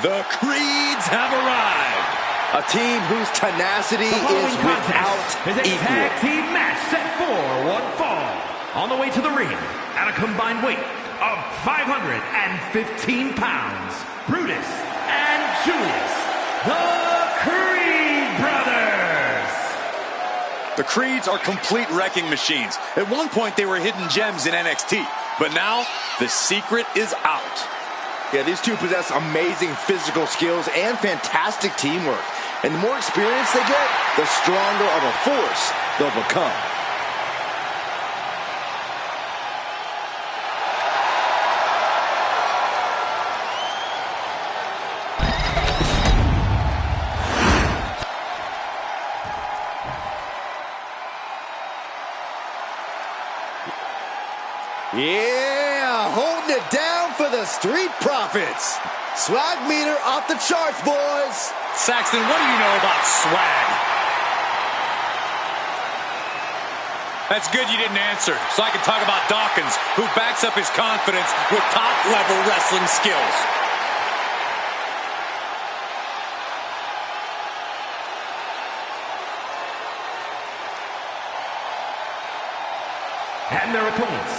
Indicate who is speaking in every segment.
Speaker 1: The Creeds have arrived.
Speaker 2: A team whose tenacity is without
Speaker 3: is a
Speaker 2: equal.
Speaker 3: tag team match set for one fall. On the way to the ring, at a combined weight of 515 pounds, Brutus and Julius, the Creed brothers.
Speaker 1: The Creeds are complete wrecking machines. At one point, they were hidden gems in NXT. But now, the secret is out.
Speaker 2: Yeah, these two possess amazing physical skills and fantastic teamwork. And the more experience they get, the stronger of a force they'll become. Yeah, holding it down for the Street Profits. Swag meter off the charts, boys.
Speaker 1: Saxton, what do you know about swag? That's good you didn't answer, so I can talk about Dawkins, who backs up his confidence with top-level wrestling skills.
Speaker 3: And their opponents,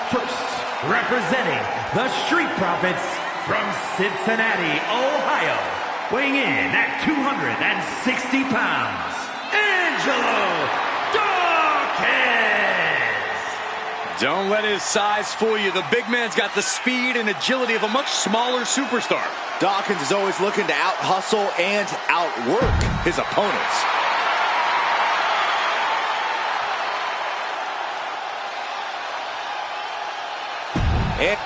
Speaker 3: first, representing the Street Profits from Cincinnati, Ohio, weighing in at 260 pounds, Angelo Dawkins!
Speaker 1: Don't let his size fool you. The big man's got the speed and agility of a much smaller superstar.
Speaker 2: Dawkins is always looking to out-hustle and outwork his opponents. And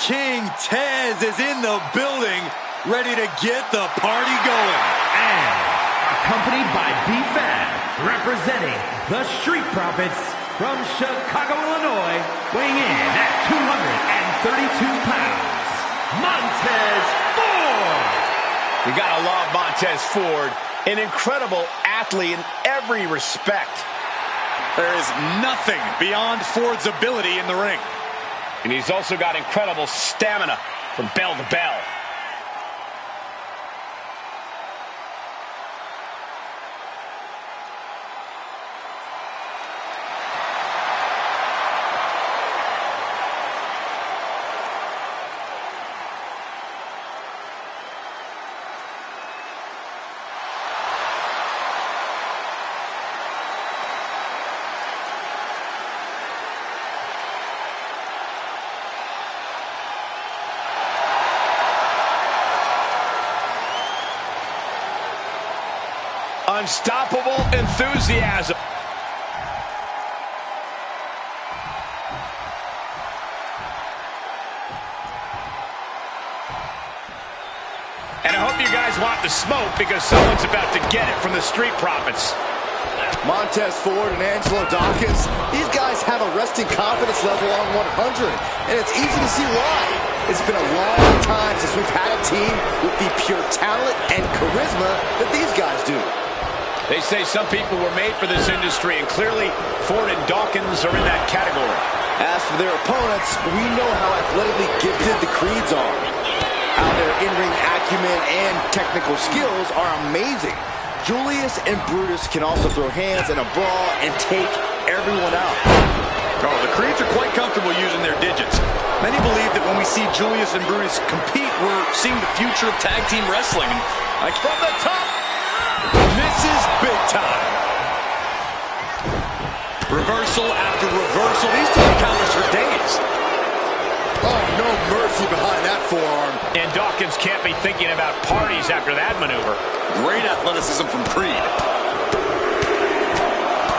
Speaker 1: King Tez is in the building, ready to get the party going.
Speaker 3: And accompanied by B-Fab, representing the Street Profits from Chicago, Illinois, weighing in at 232 pounds, Montez Ford!
Speaker 4: You gotta love Montez Ford, an incredible athlete in every respect.
Speaker 1: There is nothing beyond Ford's ability in the ring.
Speaker 4: And he's also got incredible stamina from bell to bell. Unstoppable enthusiasm. And I hope you guys want the smoke because someone's about to get it from the Street Profits.
Speaker 2: Montez Ford and Angelo Dawkins, these guys have a resting confidence level on 100, and it's easy to see why. It's been a long time since we've had a team with the pure talent and charisma that these guys do.
Speaker 4: They say some people were made for this industry, and clearly Ford and Dawkins are in that category.
Speaker 2: As for their opponents, we know how athletically gifted the Creeds are. How their in-ring acumen and technical skills are amazing. Julius and Brutus can also throw hands in a brawl and take everyone out.
Speaker 1: Oh, the Creeds are quite comfortable using their digits. Many believe that when we see Julius and Brutus compete, we're seeing the future of tag team wrestling. Like from the top, misses big time. Reversal after reversal. These two counters for days.
Speaker 2: Oh, no mercy behind that forearm.
Speaker 4: And Dawkins can't be thinking about parties after that maneuver.
Speaker 1: Great athleticism from Creed.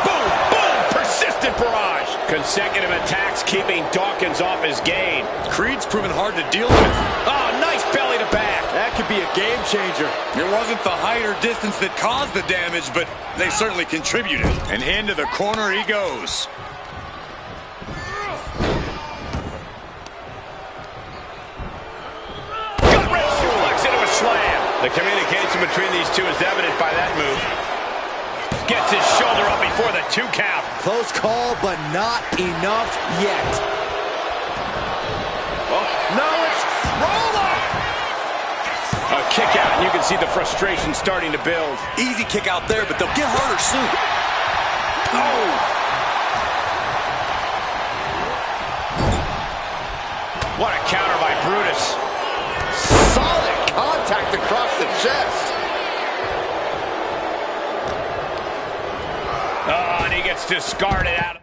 Speaker 4: Boom, boom, persistent barrage. Consecutive attacks keeping Dawkins off his game.
Speaker 1: Creed's proven hard to deal with.
Speaker 4: Oh, nice belly to back.
Speaker 2: That could be a game changer.
Speaker 1: It wasn't the height or distance that caused the damage, but they certainly contributed. And into the corner he goes.
Speaker 4: Gut-wrench suplex into a slam. The communication between these two is evident by that move. Gets his shoulder up before the 2 count.
Speaker 2: Close call, but not enough yet.
Speaker 1: Oh, no, it's roll up!
Speaker 4: A kick out, and you can see the frustration starting to build.
Speaker 1: Easy kick out there, but they'll get harder soon. Oh!
Speaker 4: What a counter by Brutus.
Speaker 2: Solid contact across the chest.
Speaker 4: Oh, and he gets discarded out.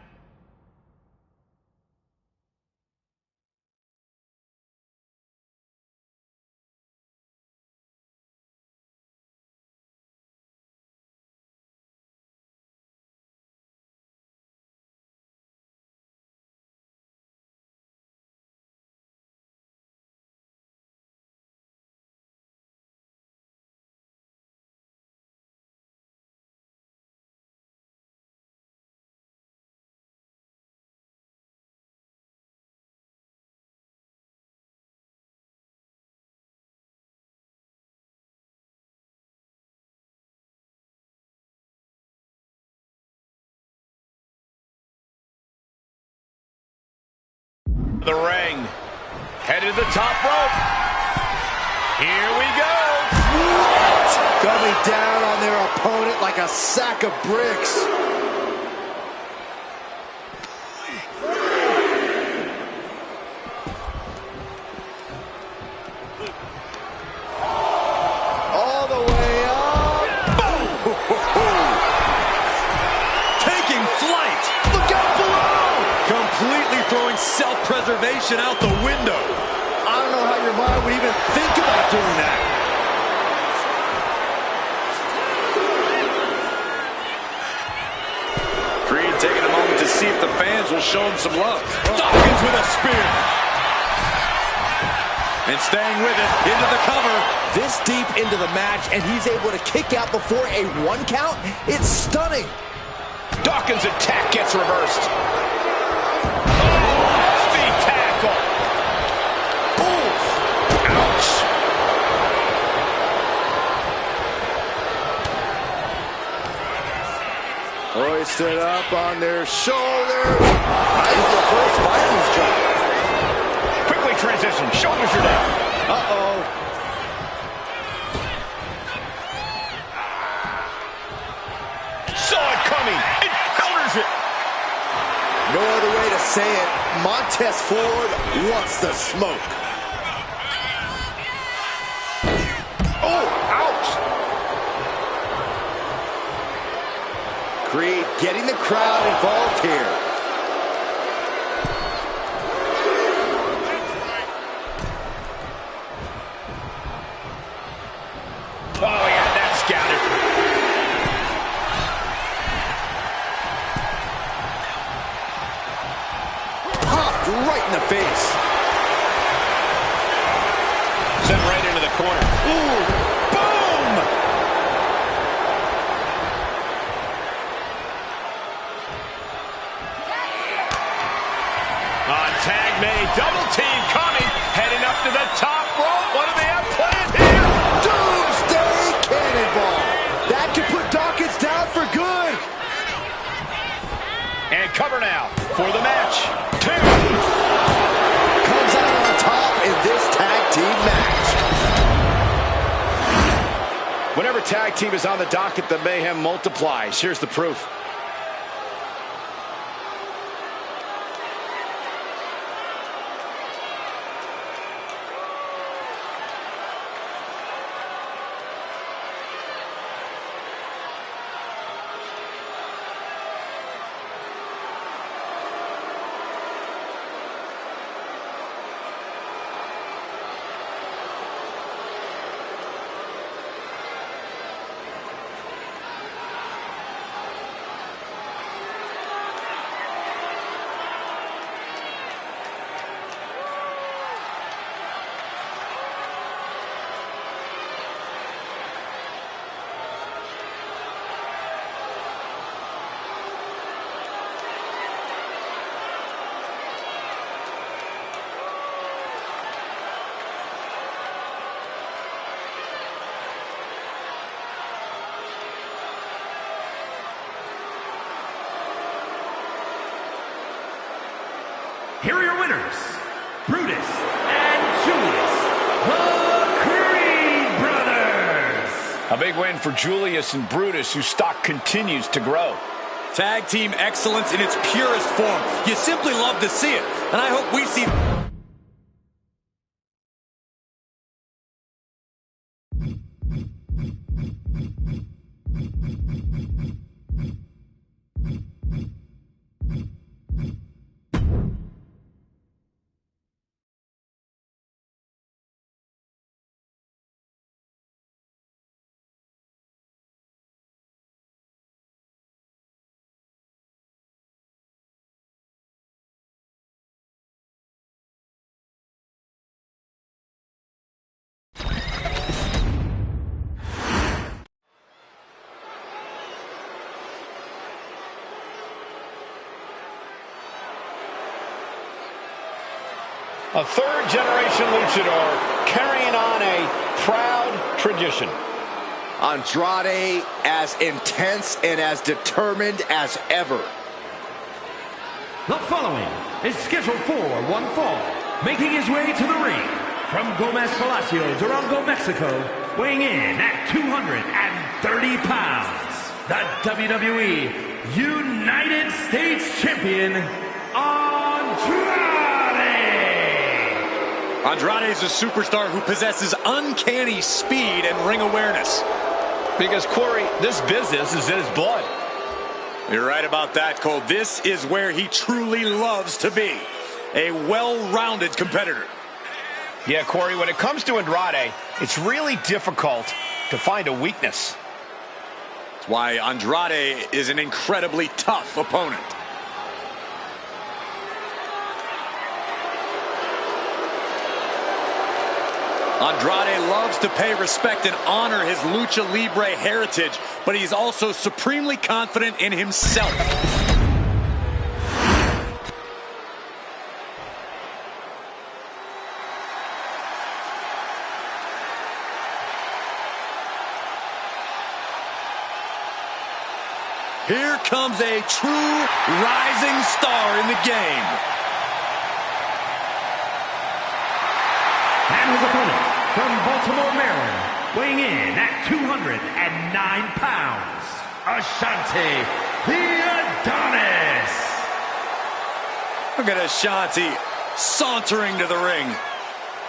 Speaker 4: The ring. Headed to the top rope. Here we go.
Speaker 2: What? Coming down on their opponent like a sack of bricks. All the way up.
Speaker 1: Taking flight.
Speaker 2: Look out below.
Speaker 1: Completely throwing self-preservation out the window.
Speaker 2: I don't know how your mind would even think about doing that.
Speaker 1: Creed taking a moment to see if the fans will show him some love. Dawkins with a spear. And staying with it, into the cover.
Speaker 2: This deep into the match, and he's able to kick out before a 1 count? It's stunning.
Speaker 4: Dawkins' attack gets reversed. Speed tackle.
Speaker 2: Oof.
Speaker 4: Ouch.
Speaker 2: Hoisted up on their shoulder. Nice reverse Vikings drop.
Speaker 4: Quickly transition. Shoulders are down.
Speaker 2: Uh-oh.
Speaker 4: Saw it coming. It counters it.
Speaker 2: No other way to say it. Montez Ford wants the smoke. Oh, ouch. Creed getting the crowd involved here.
Speaker 4: Oh, he had that scouted.
Speaker 2: Popped right in the face.
Speaker 4: Sent right into the corner.
Speaker 2: Ooh, boom!
Speaker 4: On tag made. Double team coming. Heading up to the top rope. What do they have planned here?
Speaker 2: Doomsday Cannonball. That could put Dawkins down for good.
Speaker 4: And cover now for the match. 2.
Speaker 2: Comes out on top in this tag team match.
Speaker 4: Whenever tag team is on the docket, the mayhem multiplies. Here's the proof.
Speaker 3: here are your winners, Brutus and Julius, the Creed Brothers.
Speaker 4: A big win for Julius and Brutus, whose stock continues to grow.
Speaker 1: Tag team excellence in its purest form. You simply love to see it, and I hope we see...
Speaker 4: A third-generation luchador carrying on a proud tradition.
Speaker 2: Andrade as intense and as determined as ever.
Speaker 3: The following is scheduled for one fall, making his way to the ring from Gomez Palacio, Durango, Mexico, weighing in at 230 pounds, the WWE United States Champion, Andrade.
Speaker 1: Andrade is a superstar who possesses uncanny speed and ring awareness.
Speaker 4: Because, Corey, this business is in his blood.
Speaker 1: You're right about that, Cole. This is where he truly loves to be. A well-rounded competitor.
Speaker 4: Yeah, Corey, when it comes to Andrade, it's really difficult to find a weakness.
Speaker 1: That's why Andrade is an incredibly tough opponent. Andrade loves to pay respect and honor his Lucha Libre heritage, but he's also supremely confident in himself. Here comes a true rising star in the game.
Speaker 3: And his opponent, from Baltimore, Maryland, weighing in at 209 pounds, Ashanti the Adonis.
Speaker 1: Look at Ashanti sauntering to the ring.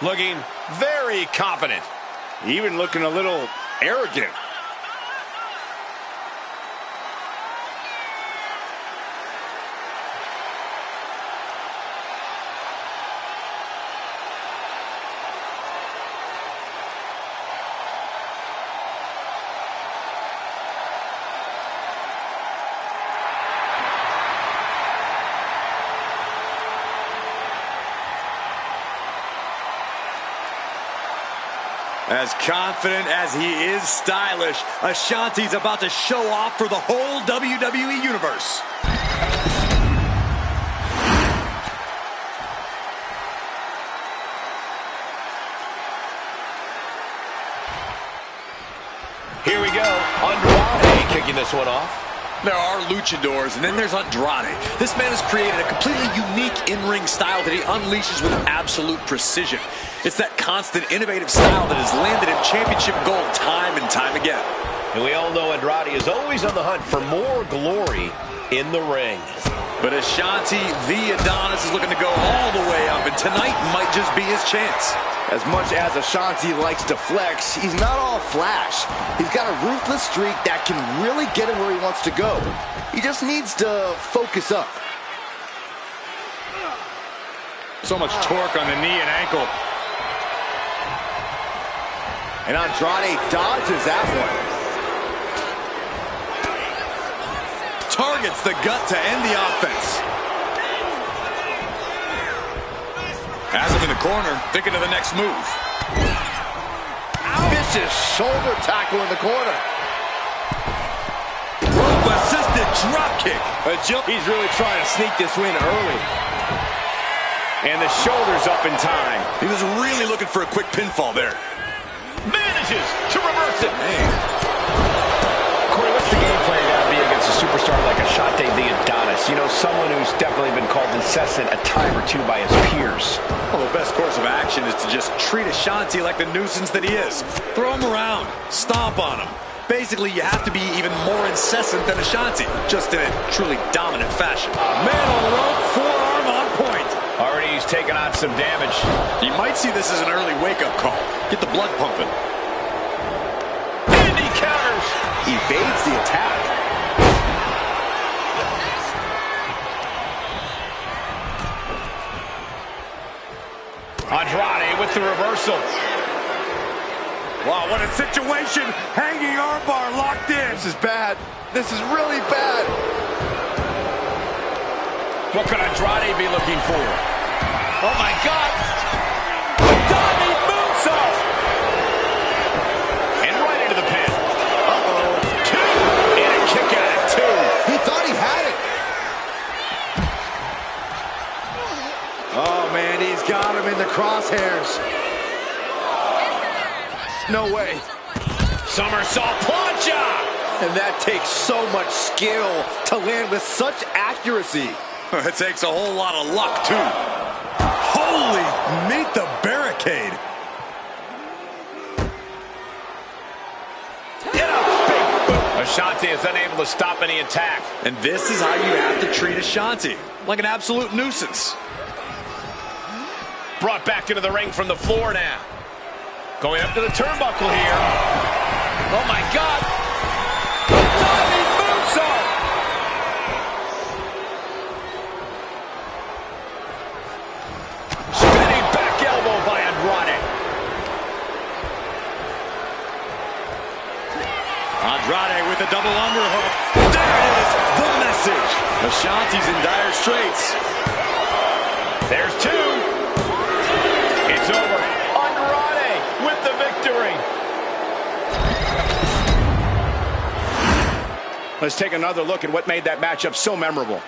Speaker 4: Looking very confident.
Speaker 2: Even looking a little arrogant.
Speaker 1: As confident as he is stylish, Ashanti's about to show off for the whole WWE Universe.
Speaker 4: Here we go. Andrade kicking this one off.
Speaker 1: There are luchadors, and then there's Andrade. This man has created a completely unique in-ring style that he unleashes with absolute precision. It's that constant, innovative style that has landed him championship gold time and time again.
Speaker 4: And we all know Andrade is always on the hunt for more glory in the ring.
Speaker 1: But Ashanti, the Adonis, is looking to go all the way up, and tonight might just be his chance.
Speaker 2: As much as Ashanti likes to flex, he's not all flash. He's got a ruthless streak that can really get him where he wants to go. He just needs to focus up.
Speaker 1: So much torque on the knee and ankle.
Speaker 2: And Andrade dodges that one.
Speaker 1: Targets the gut to end the offense. Has him in the corner, thinking of the next move.
Speaker 2: Vicious shoulder tackle in the corner.
Speaker 1: Rope-assisted dropkick.
Speaker 4: He's really trying to sneak this win early. And the shoulder's up in time.
Speaker 1: He was really looking for a quick pinfall there.
Speaker 4: Manages to reverse it.
Speaker 1: Man.
Speaker 4: Corey, what's the game plan got to be against a superstar like Ashante the Adonis. You know, someone who's definitely been called incessant a time or two by his peers.
Speaker 1: Well, the best course of action is to just treat Ashante like the nuisance that he is. Throw him around. Stomp on him. Basically, you have to be even more incessant than Ashante, just in a truly dominant fashion. Man on the rope, forearm on point.
Speaker 4: Already he's taken on some damage.
Speaker 1: You might see this as an early wake-up call. Get the blood pumping.
Speaker 4: And he counters.
Speaker 2: Evades the attack.
Speaker 4: Andrade with the reversal.
Speaker 1: Wow, what a situation. Hanging armbar locked in.
Speaker 2: This is bad. This is really bad.
Speaker 4: What could Andrade be looking for? Oh, my God. Diving moonsault. And right into the pin. Uh-oh. Two. And a kick out at two.
Speaker 2: He thought he had it. Oh, man, he's got him in the crosshairs. No way.
Speaker 4: Somersault plancha.
Speaker 2: And that takes so much skill to land with such accuracy.
Speaker 1: It takes a whole lot of luck, too. Holy, meet the barricade.
Speaker 4: Ashante is unable to stop any attack.
Speaker 1: And this is how you have to treat Ashante, like an absolute nuisance.
Speaker 4: Brought back into the ring from the floor now. Going up to the turnbuckle here. Oh, my God. Diving moonsault. Spinning back elbow by Andrade.
Speaker 1: Andrade with a double underhook. There it is, the message. Ashante's in dire straits.
Speaker 4: There's two. It's over. Andrade with the victory. Let's take another look at what made that matchup so memorable.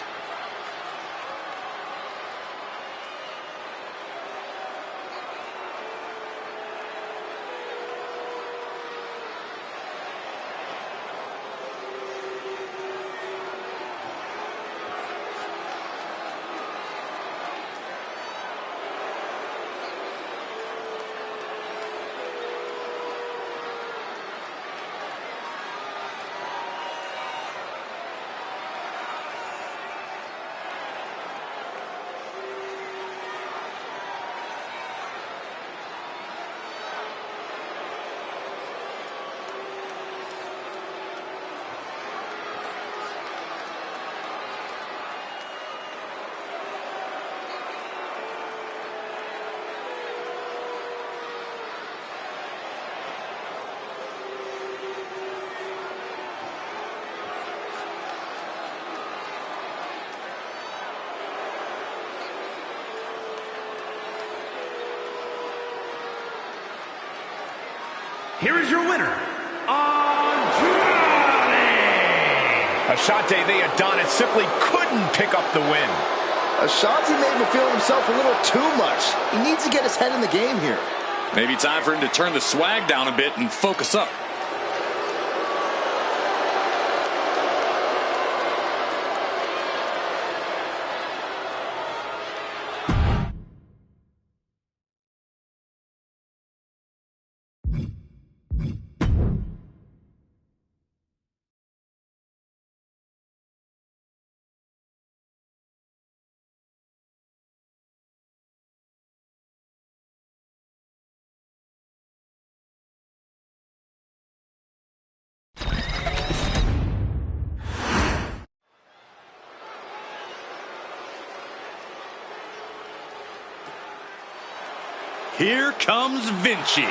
Speaker 3: Here is your winner, Andrade!
Speaker 4: Ashante the Adonis simply couldn't pick up the win.
Speaker 2: Ashante made him feel himself a little too much. He needs to get his head in the game here.
Speaker 1: Maybe time for him to turn the swag down a bit and focus up. Here comes Vinci.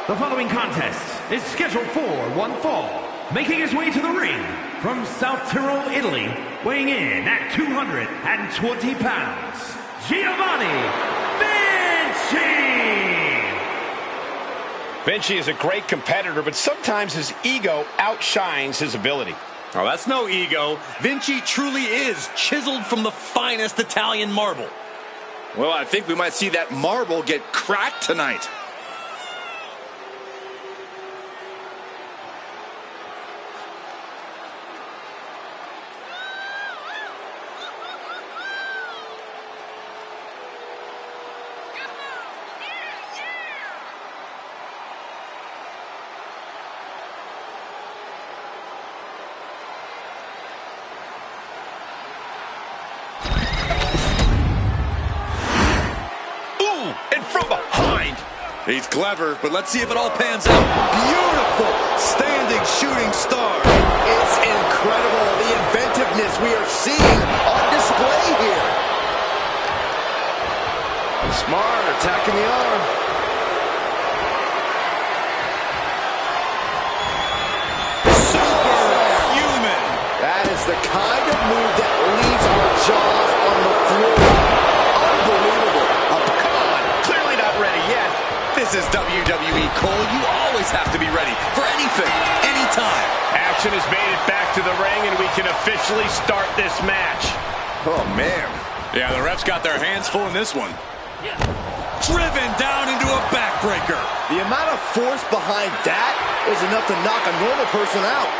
Speaker 3: The following contest is scheduled for one fall. Making his way to the ring from South Tyrol, Italy, weighing in at 220 pounds, Giovanni Vinci!
Speaker 4: Vinci is a great competitor, but sometimes his ego outshines his ability.
Speaker 1: Oh, that's no ego. Vinci truly is chiseled from the finest Italian marble.
Speaker 2: Well, I think we might see that marble get cracked tonight.
Speaker 4: from behind.
Speaker 1: He's clever, but let's see if it all pans out. Beautiful standing shooting star.
Speaker 2: It's incredible, the inventiveness we are seeing on display here. Smart, attacking the arm.
Speaker 1: Superhuman.
Speaker 2: That is the kind of move that leaves our jaws on the floor. Unbelievable.
Speaker 1: Oh, come on. Clearly not ready yet. This is WWE, Cole. You always have to be ready for anything, anytime.
Speaker 4: Action has made it back to the ring, and we can officially start this match.
Speaker 2: Oh, man.
Speaker 1: Yeah, the refs got their hands full in this one. Driven down into a backbreaker.
Speaker 2: The amount of force behind that is enough to knock a normal person out.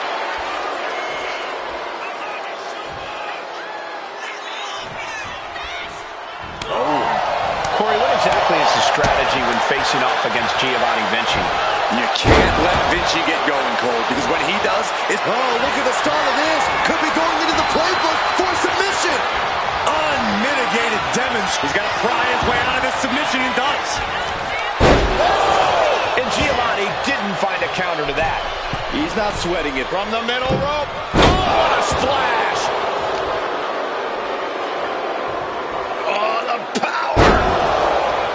Speaker 4: Corey, what exactly is the strategy when facing off against Giovanni Vinci?
Speaker 1: You can't let Vinci get going, Cole, because when he does, it's...
Speaker 2: Oh, look at the start of this. Could be going into the playbook for submission.
Speaker 1: unmitigated demonstration. He's got to pry his way out of this submission and does.
Speaker 4: And Giovanni didn't find a counter to that.
Speaker 2: He's not sweating it.
Speaker 4: From the middle rope. Oh, what a splash. Oh, the power.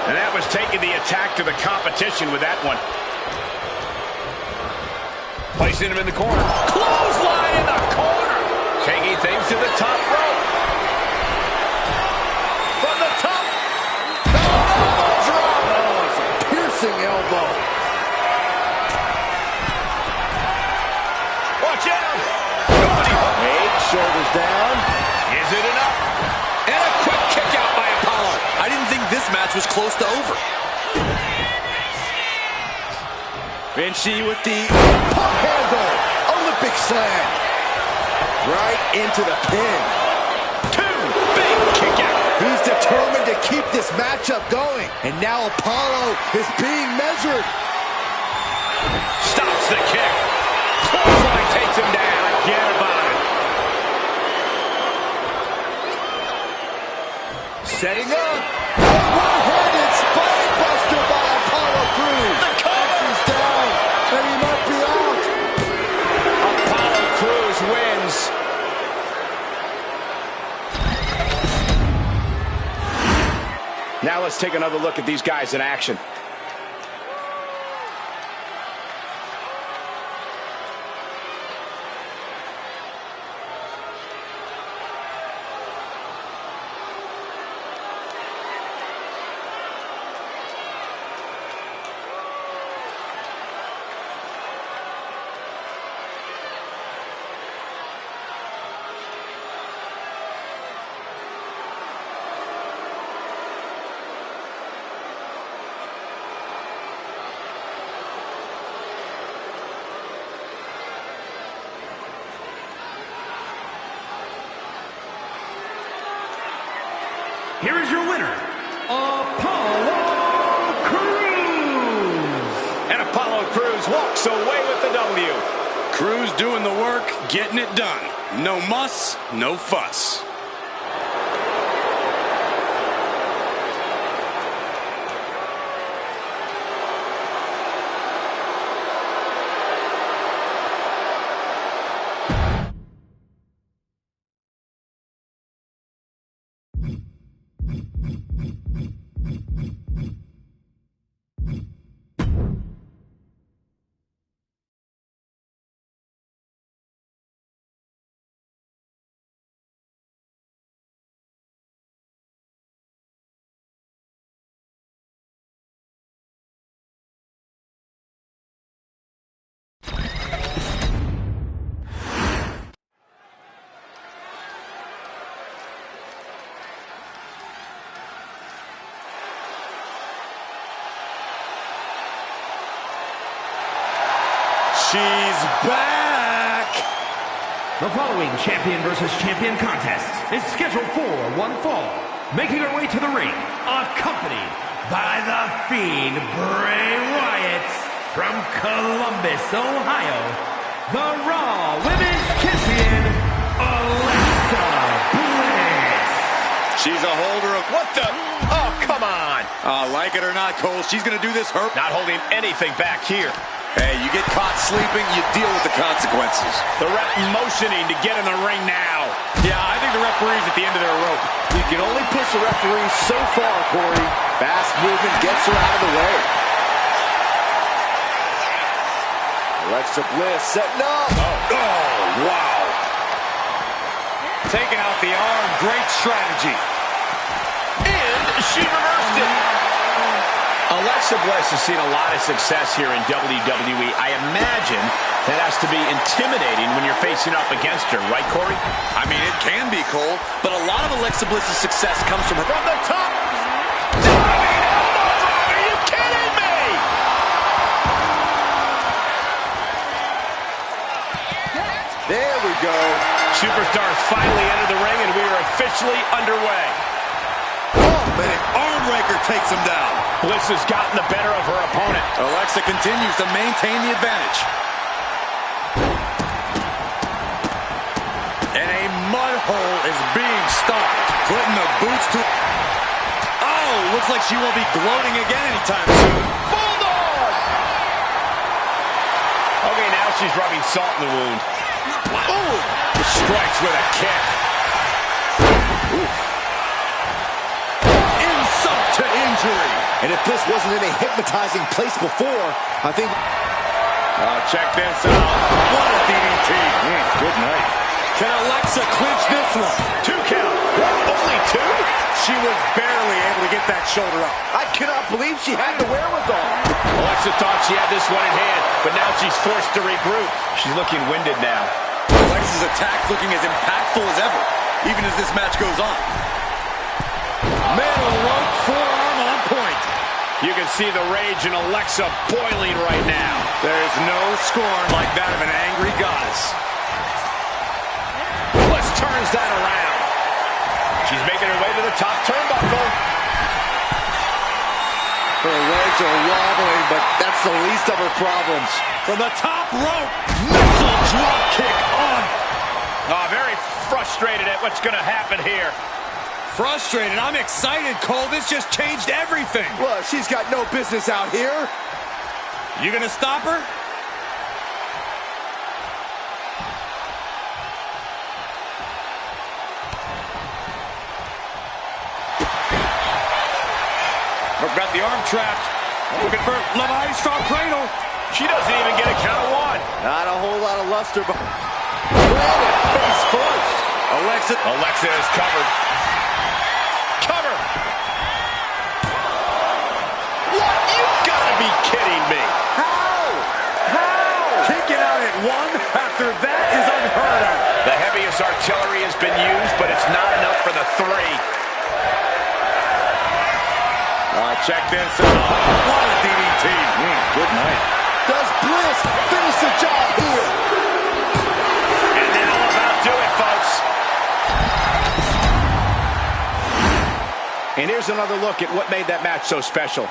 Speaker 4: And that was taking the attack to the competition with that one. Placing him in the corner. Clothesline in the corner. Taking things to the top rope. From the top. Elbow drop.
Speaker 2: Oh, it's a piercing elbow.
Speaker 4: Watch out. Nobody.
Speaker 2: Eight, shoulders down.
Speaker 4: Is it enough?
Speaker 1: And a quick kick out by Apollo. I didn't think this match was close to over. Vinci with the
Speaker 2: Pump handle. Olympic slam. Right into the pin.
Speaker 4: Two big kick out.
Speaker 2: He's determined to keep this matchup going. And now Apollo is being measured.
Speaker 4: Stops the kick. Clothesline takes him down. Forget about it.
Speaker 2: Setting up. A one-handed spine buster by Apollo Crews.
Speaker 4: The cover.
Speaker 2: He's down. And he might be out.
Speaker 4: Apollo Crews wins. Now let's take another look at these guys in action.
Speaker 3: Here is your winner, Apollo Crews.
Speaker 4: And Apollo Crews walks away with the W.
Speaker 1: Crews doing the work, getting it done. No muss, no fuss. She's back!
Speaker 3: The following champion versus champion contest is scheduled for one fall. Making her way to the ring, accompanied by the Fiend Bray Wyatt from Columbus, Ohio, the Raw Women's Champion, Alexa Bliss.
Speaker 1: She's a holder of...
Speaker 4: What the? Oh, Come on.
Speaker 1: Like it or not, Cole, she's going to do this her.
Speaker 4: Not holding anything back here.
Speaker 1: Hey, you get caught sleeping, you deal with the consequences.
Speaker 4: The ref motioning to get in the ring now.
Speaker 1: Yeah, I think the referee's at the end of their rope.
Speaker 2: You can only push the referee so far, Corey. Fast movement gets her out of the way. Alexa Bliss setting up.
Speaker 1: Oh, wow. Taking out the arm, great strategy.
Speaker 4: And she reversed it. Alexa Bliss has seen a lot of success here in WWE. I imagine that has to be intimidating when you're facing up against her, right, Corey?
Speaker 1: I mean, it can be, Cole, but a lot of Alexa Bliss's success comes from her.
Speaker 4: From the top. Diving elbow drop. Are you kidding me?
Speaker 2: There we go.
Speaker 4: Superstars finally entered the ring, and we are officially underway.
Speaker 1: Oh, man, arm raker takes him down.
Speaker 4: Bliss has gotten the better of her opponent.
Speaker 1: Alexa continues to maintain the advantage. And a mud hole is being stopped. Putting the boots to... Oh, looks like she won't be gloating again anytime soon.
Speaker 4: Bulldog! Okay, now she's rubbing salt in the wound.
Speaker 1: Ooh.
Speaker 4: Strikes with a kick.
Speaker 1: Insult to injury.
Speaker 2: And if this wasn't in a hypnotizing place before, I think...
Speaker 1: Check this out. What a DDT.
Speaker 2: Good night.
Speaker 1: Can Alexa clinch this one?
Speaker 4: 2 count. Only 2?
Speaker 1: She was barely able to get that shoulder up.
Speaker 2: I cannot believe she had the wherewithal.
Speaker 4: Alexa thought she had this one in hand, but now she's forced to regroup. She's looking winded now.
Speaker 1: Alexa's attack's looking as impactful as ever, even as this match goes on. Middle rope forearm on point.
Speaker 4: You can see the rage in Alexa boiling right now.
Speaker 1: There's no scorn like that of an angry goddess.
Speaker 4: Bliss turns that around. She's making her way to the top turnbuckle.
Speaker 2: Her legs are wobbling, but that's the least of her problems.
Speaker 1: From the top rope, missile drop kick on.
Speaker 4: Oh, very frustrated at what's going to happen here.
Speaker 1: Frustrated. I'm excited, Cole. This just changed everything.
Speaker 2: Well, she's got no business out here.
Speaker 1: You gonna stop her? Got the arm trapped. Looking for Levi's strong cradle.
Speaker 4: She doesn't even get a count of 1.
Speaker 2: Not a whole lot of luster, but face first.
Speaker 4: Alexa is covered. Cover. What? You've got to be kidding me.
Speaker 2: How?
Speaker 1: Kicking out at 1 after that is unheard of.
Speaker 4: The heaviest artillery has been used, but it's not enough for the 3.
Speaker 1: Check this out. What a DDT.
Speaker 2: Good night. Does Bliss finish the job here?
Speaker 4: And that'll about do it, folks. And here's another look at what made that match so special.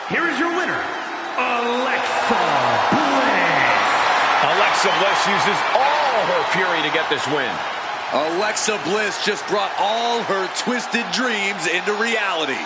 Speaker 3: Here is your winner, Alexa Bliss.
Speaker 4: Alexa Bliss uses all her fury to get this win.
Speaker 1: Alexa Bliss just brought all her twisted dreams into reality.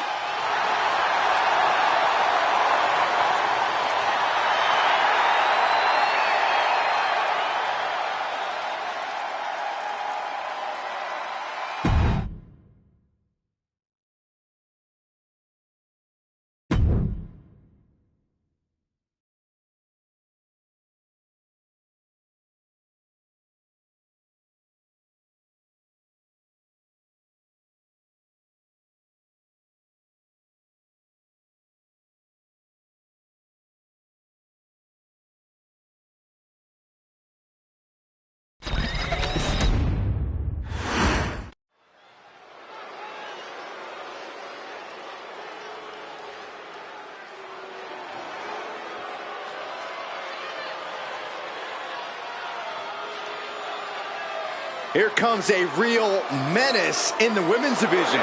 Speaker 2: Here comes a real menace in the women's division,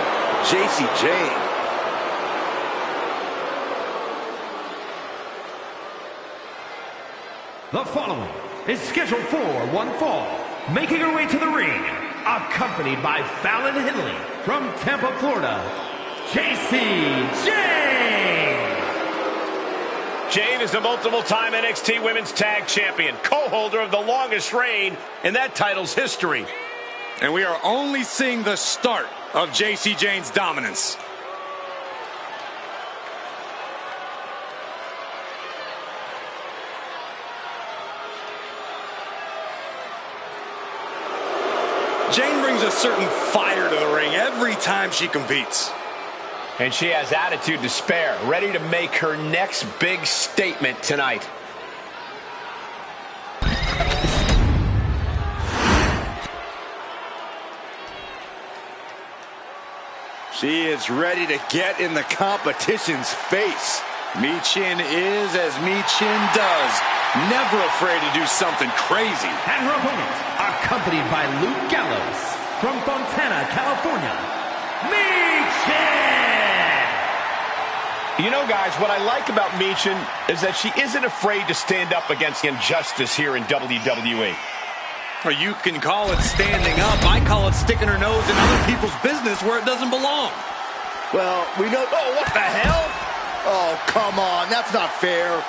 Speaker 2: Jacy Jayne.
Speaker 3: The following is scheduled for one fall, making her way to the ring, accompanied by Fallon Henley from Tampa, Florida, Jacy Jayne.
Speaker 4: Jayne is the multiple-time NXT Women's Tag Champion, co-holder of the longest reign in that title's history.
Speaker 1: And we are only seeing the start of Jacy Jayne's dominance. Jayne brings a certain fire to the ring every time she competes.
Speaker 4: And she has attitude to spare, ready to make her next big statement tonight.
Speaker 2: She is ready to get in the competition's face.
Speaker 1: Michin is as Michin does. Never afraid to do something crazy.
Speaker 3: And her opponent, accompanied by Luke Gallows from Fontana, California, Michin!
Speaker 4: You know, guys, what I like about Michin is that she isn't afraid to stand up against injustice here in WWE.
Speaker 1: Or you can call it standing up. I call it sticking her nose in other people's business where it doesn't belong.
Speaker 2: Well, we know...
Speaker 4: Oh, what the hell?
Speaker 2: Oh, come on. That's not fair.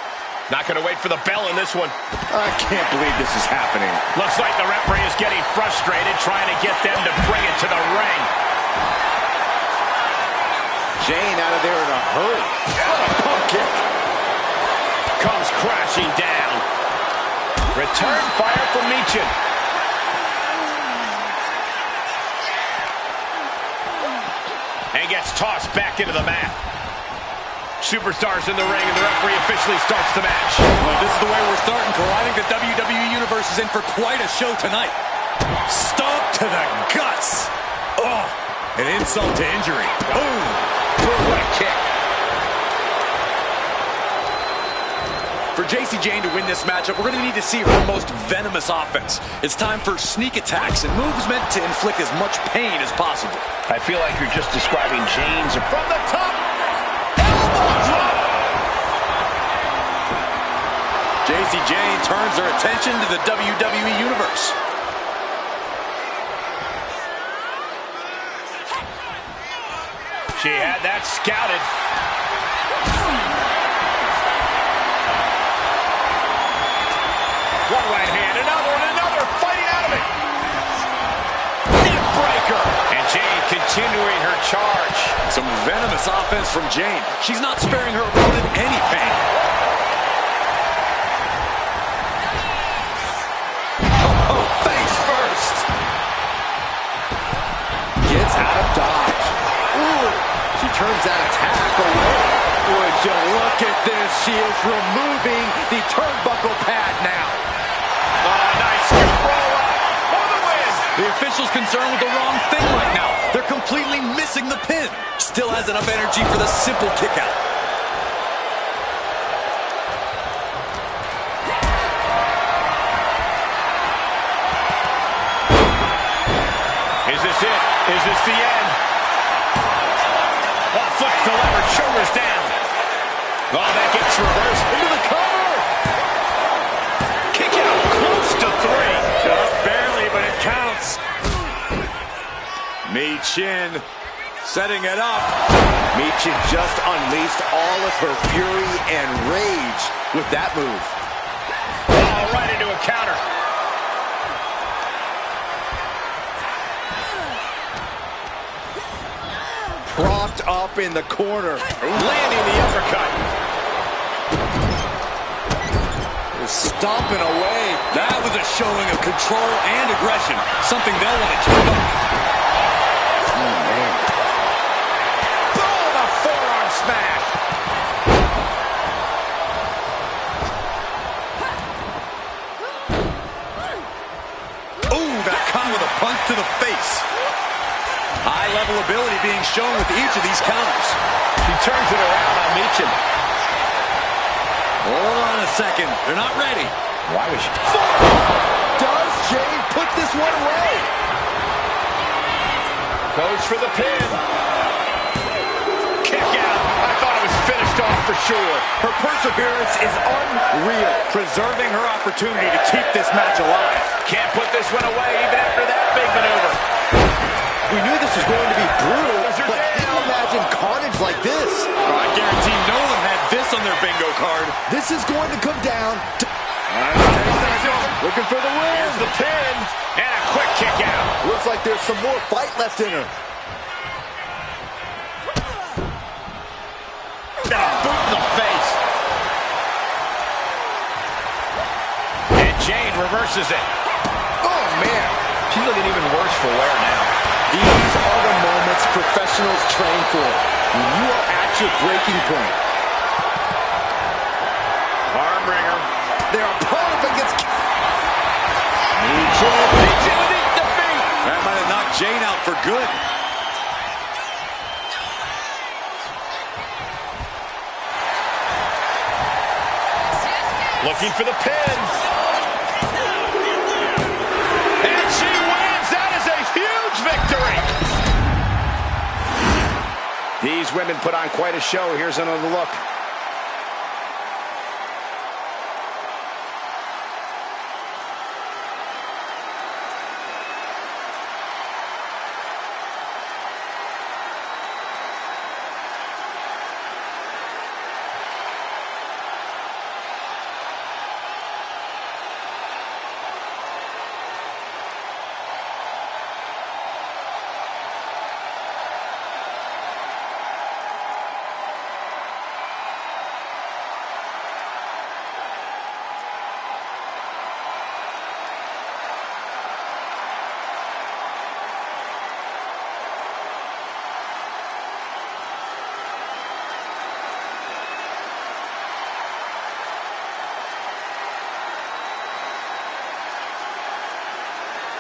Speaker 4: Not going to wait for the bell in this one.
Speaker 2: I can't believe this is happening.
Speaker 4: Looks like the referee is getting frustrated, trying to get them to bring it to the ring.
Speaker 2: Jayne out of there in a hurry. What a pump kick.
Speaker 4: Comes crashing down. Return fire from Michin. And gets tossed back into the mat. Superstars in the ring, and the referee officially starts the match.
Speaker 1: Well, this is the way we're starting, Cole. I think the WWE Universe is in for quite a show tonight. Stomp to the guts. Oh, an insult to injury. Boom.
Speaker 4: What a kick.
Speaker 1: For Jacy Jayne to win this matchup, we're going to need to see her most venomous offense. It's time for sneak attacks and moves meant to inflict as much pain as possible.
Speaker 4: I feel like you're just describing Jayne's
Speaker 1: From the top. Jacy Jayne turns her attention to the WWE Universe.
Speaker 4: She had that scouted. One right hand, another, fighting out of it. Neck breaker. And Jayne continuing her charge.
Speaker 1: Some venomous offense from Jayne. She's not sparing her opponent any pain. Oh, face first.
Speaker 2: Gets out of dodge. Ooh, she turns that attack away. Would you look at this? She is removing the turnbuckle pad now.
Speaker 4: Nice roll up for the win.
Speaker 1: The official's concerned with the wrong thing right now. They're completely missing the pin. Still has enough energy for the simple kick out.
Speaker 4: Is this it? Is this the end? Oh, flicks the lever, shoulders down. Oh, that gets reversed into the cover. Kick out, close to 3.
Speaker 1: Just barely, but it counts. Michin setting it up.
Speaker 2: Michin just unleashed all of her fury and rage with that move.
Speaker 4: Oh, right into a counter.
Speaker 2: Propped up in the corner.
Speaker 4: Landing the uppercut.
Speaker 2: Stomping away.
Speaker 1: That was a showing of control and aggression. Something they'll want to keep up.
Speaker 2: Oh, man.
Speaker 4: Boom, a forearm smash.
Speaker 1: Ooh, that caught with a punch to the face. High-level ability being shown with each of these counters.
Speaker 4: She turns it around on Michin.
Speaker 1: Hold on a second. They're not ready.
Speaker 4: Why was she?
Speaker 2: Does Jayne put this one away?
Speaker 4: Goes for the pin. Kick out. I thought it was finished off for sure.
Speaker 2: Her perseverance is unreal, preserving her opportunity to keep this match alive.
Speaker 4: Can't put this one away even after that big maneuver.
Speaker 2: We knew this was going to be brutal, but didn't imagine carnage like this.
Speaker 1: I guarantee no one had this on their bingo card.
Speaker 2: This is going to come down to... Looking for the win.
Speaker 4: Here's the pin. And a quick kick out.
Speaker 2: Looks like there's some more fight left in her.
Speaker 4: And a boot in the face. And Jane reverses it.
Speaker 2: Oh, man.
Speaker 4: She's looking even worse for wear now.
Speaker 2: These are the moments professionals train for. When you are at your breaking point.
Speaker 4: Arm wringer.
Speaker 2: Their opponent against...
Speaker 1: That might have knocked Jane out for good.
Speaker 4: Looking for the pin. And she wins. That is a huge victory. These women put on quite a show. Here's another look.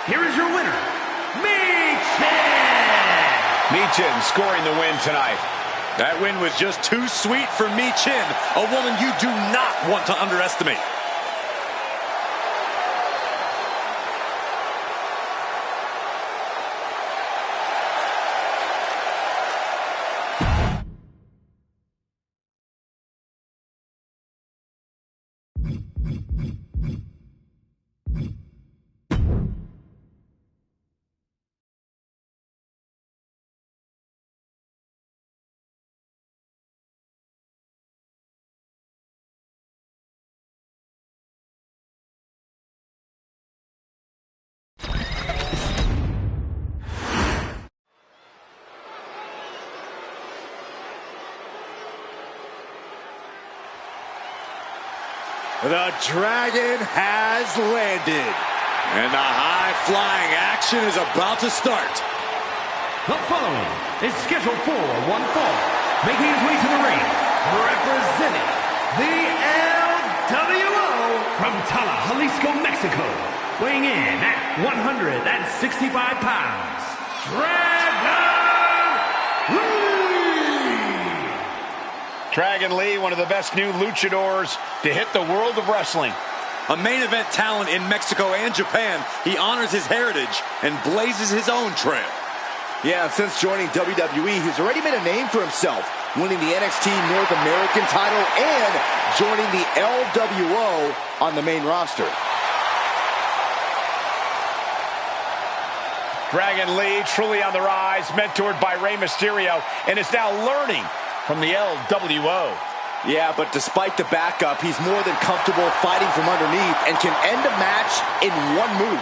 Speaker 3: Here is your winner, Michin!
Speaker 4: Michin scoring the win tonight.
Speaker 1: That win was just too sweet for Michin, a woman you do not want to underestimate. The Dragon has landed, and the high-flying action is about to start.
Speaker 3: The following is scheduled for one fall, making his way to the ring, representing the LWO from Tala, Jalisco, Mexico, weighing in at 165 pounds, Dragon Lee!
Speaker 4: Dragon Lee, one of the best new luchadors to hit the world of wrestling.
Speaker 1: A main event talent in Mexico and Japan, he honors his heritage and blazes his own trail.
Speaker 2: Yeah, since joining WWE, he's already made a name for himself, winning the NXT North American title and joining the LWO on the main roster.
Speaker 4: Dragon Lee, truly on the rise, mentored by Rey Mysterio, and is now learning from the LWO.
Speaker 2: Yeah, but despite the backup, he's more than comfortable fighting from underneath and can end a match in one move.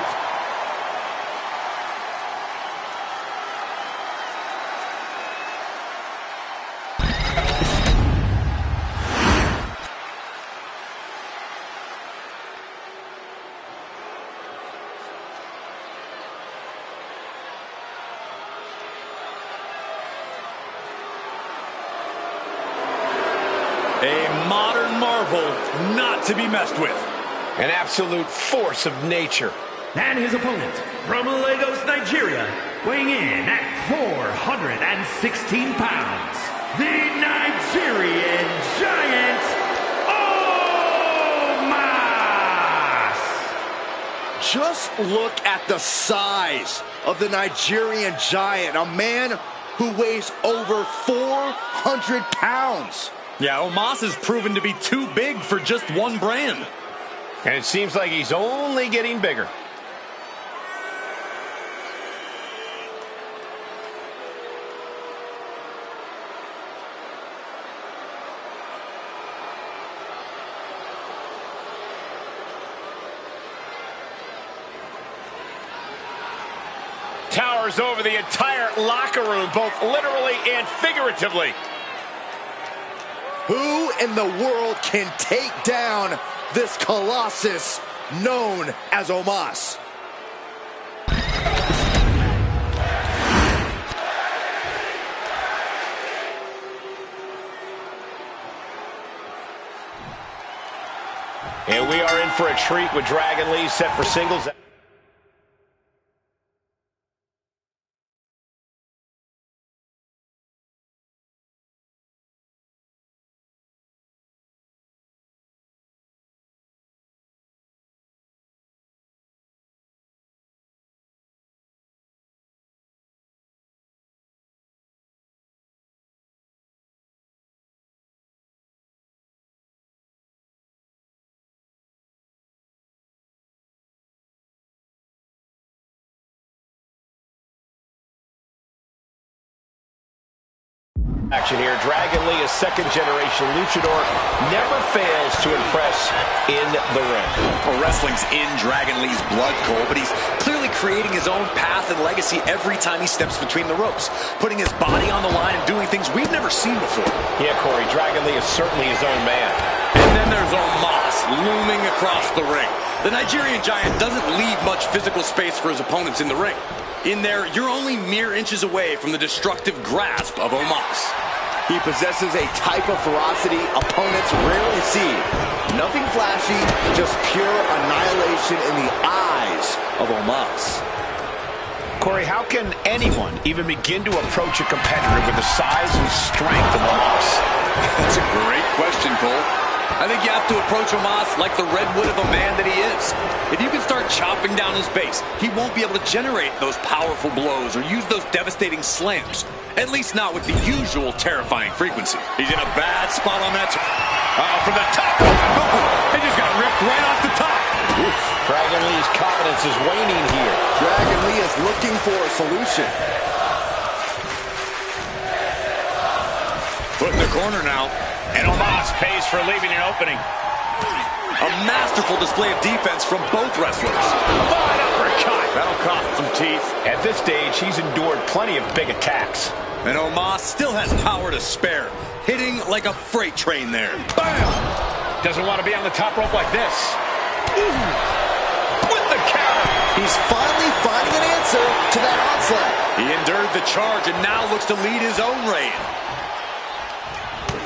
Speaker 1: A modern marvel not to be messed with.
Speaker 4: An absolute force of nature.
Speaker 3: And his opponent, from Lagos, Nigeria, weighing in at 416 pounds, the Nigerian Giant, Omos!
Speaker 2: Just look at the size of the Nigerian giant, a man who weighs over 400 pounds.
Speaker 1: Yeah, Omos has proven to be too big for just one brand.
Speaker 4: And it seems like he's only getting bigger. Towers over the entire locker room, both literally and figuratively.
Speaker 2: Who in the world can take down this colossus known as Omos?
Speaker 4: And we are in for a treat with Dragon Lee set for singles. Action here. Dragon Lee, a second-generation luchador, never fails to impress in the ring.
Speaker 1: Well, wrestling's in Dragon Lee's blood, Cole, but he's clearly creating his own path and legacy every time he steps between the ropes, putting his body on the line and doing things we've never seen before.
Speaker 4: Yeah, Corey, Dragon Lee is certainly his own man.
Speaker 1: And then there's Omos looming across the ring. The Nigerian giant doesn't leave much physical space for his opponents in the ring. In there, you're only mere inches away from the destructive grasp of Omos.
Speaker 2: He possesses a type of ferocity opponents rarely see. Nothing flashy, just pure annihilation in the eyes of Omos.
Speaker 4: Corey, how can anyone even begin to approach a competitor with the size and strength of Omos?
Speaker 1: That's a great question, Cole. I think you have to approach Omos like the redwood of a man that he is. If you can start chopping down his base, he won't be able to generate those powerful blows or use those devastating slams. At least not with the usual terrifying frequency. He's in a bad spot on that. From the top. He just got ripped right off the top.
Speaker 4: Oof. Dragon Lee's confidence is waning here.
Speaker 2: Dragon Lee is looking for a solution.
Speaker 1: Put in the corner now.
Speaker 4: And Omos pays for leaving an opening.
Speaker 1: A masterful display of defense from both wrestlers. Fine uppercut. That'll cost some teeth.
Speaker 4: At this stage, he's endured plenty of big attacks.
Speaker 1: And Omos still has power to spare, hitting like a freight train there.
Speaker 4: Bam! Doesn't want to be on the top rope like this. Ooh. With the counter.
Speaker 2: He's finally finding an answer to that onslaught.
Speaker 1: He endured the charge and now looks to lead his own reign.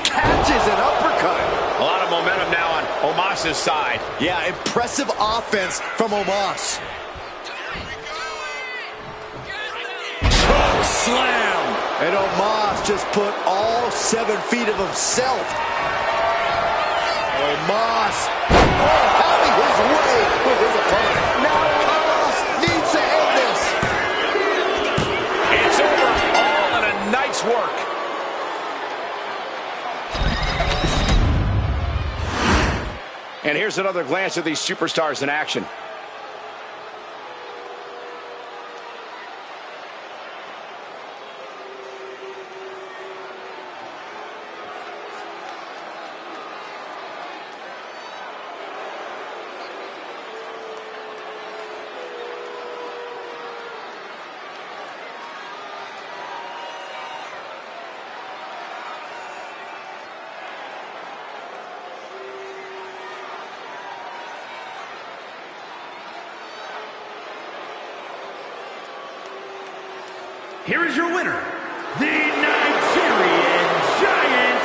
Speaker 2: Catches an uppercut.
Speaker 4: A lot of momentum now on Omos' side.
Speaker 2: Yeah, impressive offense from Omos.
Speaker 1: Choke slam.
Speaker 2: And Omos just put all 7 feet of himself. Omos having his way with his opponent. Now Omos needs to end this.
Speaker 4: It's over, all in a night's work. And here's another glance at these superstars in action.
Speaker 3: Here is your winner, the Nigerian Giant,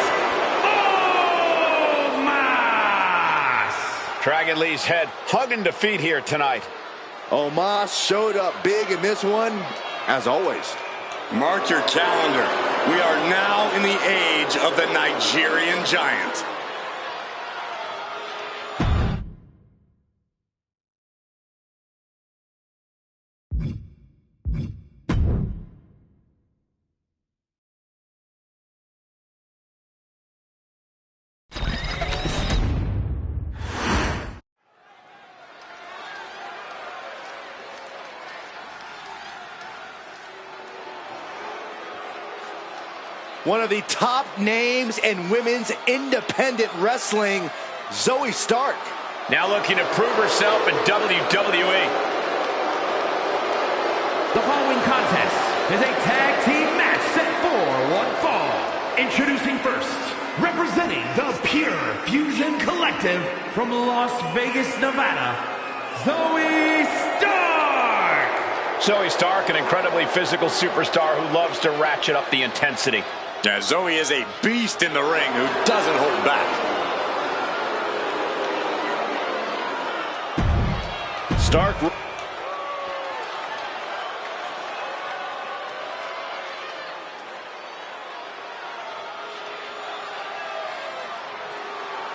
Speaker 3: Omos!
Speaker 4: Dragon Lee's head hugging defeat here tonight.
Speaker 2: Omos showed up big in this one, as always.
Speaker 1: Mark your calendar. We are now in the age of the Nigerian Giant.
Speaker 2: one of the top names in women's independent wrestling, Zoe Stark.
Speaker 4: Now looking to prove herself in WWE.
Speaker 3: The following contest is a tag team match set for one fall. Introducing first, representing the Pure Fusion Collective from Las Vegas, Nevada, Zoe Stark!
Speaker 4: Zoe Stark, an incredibly physical superstar who loves to ratchet up the intensity.
Speaker 1: Yeah, Zoe is a beast in the ring who doesn't hold back.
Speaker 2: Stark.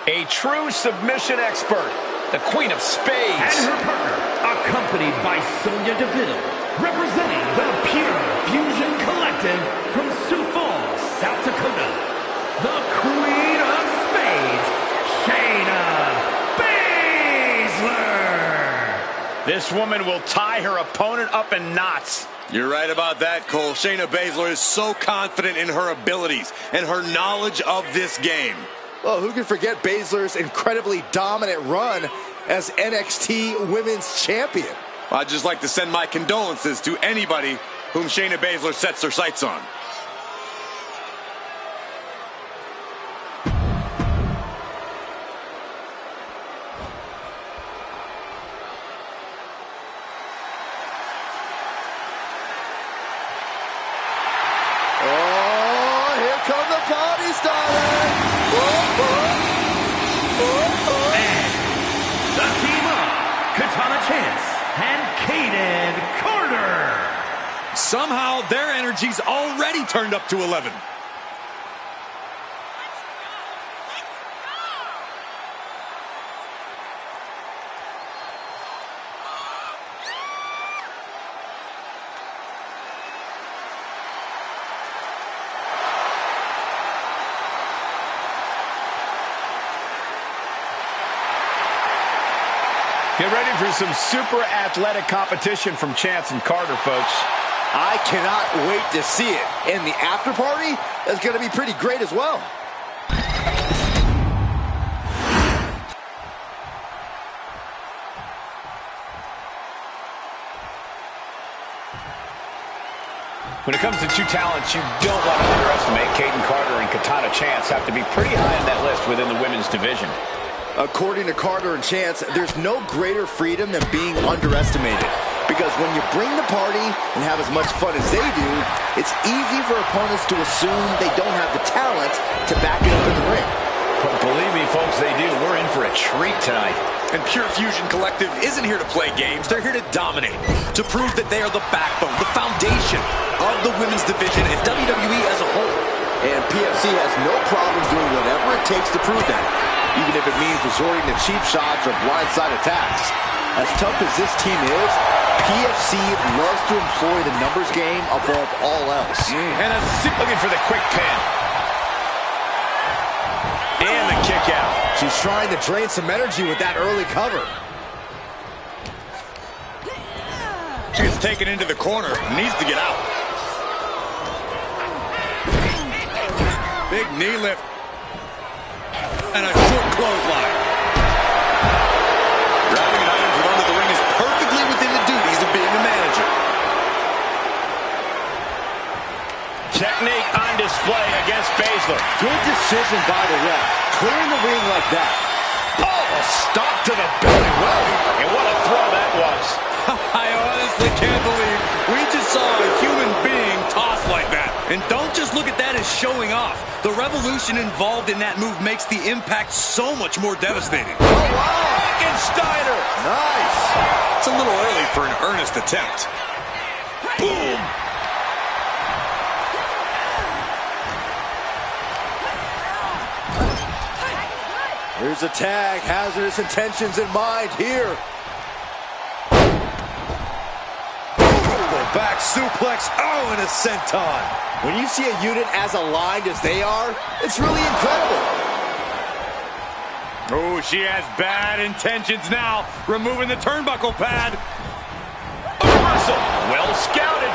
Speaker 4: A true submission expert, the Queen of Spades.
Speaker 3: And her partner, accompanied by Sonya Deville, representing the Pure Fusion Collective from Sioux Falls, South Dakota, the Queen of Spades, Shayna Baszler.
Speaker 4: This woman will tie her opponent up in knots.
Speaker 1: You're right about that, Cole. Shayna Baszler is so confident in her abilities and her knowledge of this game.
Speaker 2: Well, who can forget Baszler's incredibly dominant run as NXT Women's Champion?
Speaker 1: I'd just like to send my condolences to anybody whom Shayna Baszler sets her sights on.
Speaker 2: Oh, here come the party starters!
Speaker 3: The team of Katana Chance and Kaden Carter.
Speaker 1: Somehow their energy's already turned up to 11.
Speaker 4: Get ready for some super athletic competition from Chance and Carter, folks.
Speaker 2: I cannot wait to see it. And the after party is going to be pretty great as well.
Speaker 4: When it comes to two talents you don't want to underestimate, Kaden Carter and Katana Chance have to be pretty high on that list within the women's division.
Speaker 2: According to Carter and Chance, there's no greater freedom than being underestimated. Because when you bring the party and have as much fun as they do, it's easy for opponents to assume they don't have the talent to back it up in the ring.
Speaker 4: But believe me, folks, they do. We're in for a treat tonight.
Speaker 1: And Pure Fusion Collective isn't here to play games. They're here to dominate, to prove that they are the backbone, the foundation of the women's division and WWE as a whole.
Speaker 2: And PFC has no problem doing whatever it takes to prove that, even if it means resorting to cheap shots or blindside attacks. As tough as this team is, PFC loves to employ the numbers game above all else.
Speaker 4: And looking for the quick pin. And the kick out.
Speaker 2: She's trying to drain some energy with that early cover.
Speaker 1: She gets taken into the corner, needs to get out. Big knee lift. And a short clothesline. Grabbing an item from under the ring is perfectly within the duties of being a manager.
Speaker 4: Technique on display against Baszler.
Speaker 2: Good decision by the ref. Clearing the ring like that.
Speaker 4: Oh, a stop to the belly. Well, and what a throw that was.
Speaker 1: I honestly can't believe we just saw a human being tossed like that. And don't just look at that as showing off. The revolution involved in that move makes the impact so much more devastating.
Speaker 2: Oh, wow.
Speaker 4: Steiner.
Speaker 2: Nice.
Speaker 1: It's a little early for an earnest attempt. Boom.
Speaker 2: Here's a tag. Hazardous intentions in mind here.
Speaker 1: Back suplex. Oh, and a senton.
Speaker 2: When you see a unit as aligned as they are, it's really incredible.
Speaker 1: Oh, she has bad intentions now. Removing the turnbuckle pad.
Speaker 4: A reversal. Well scouted.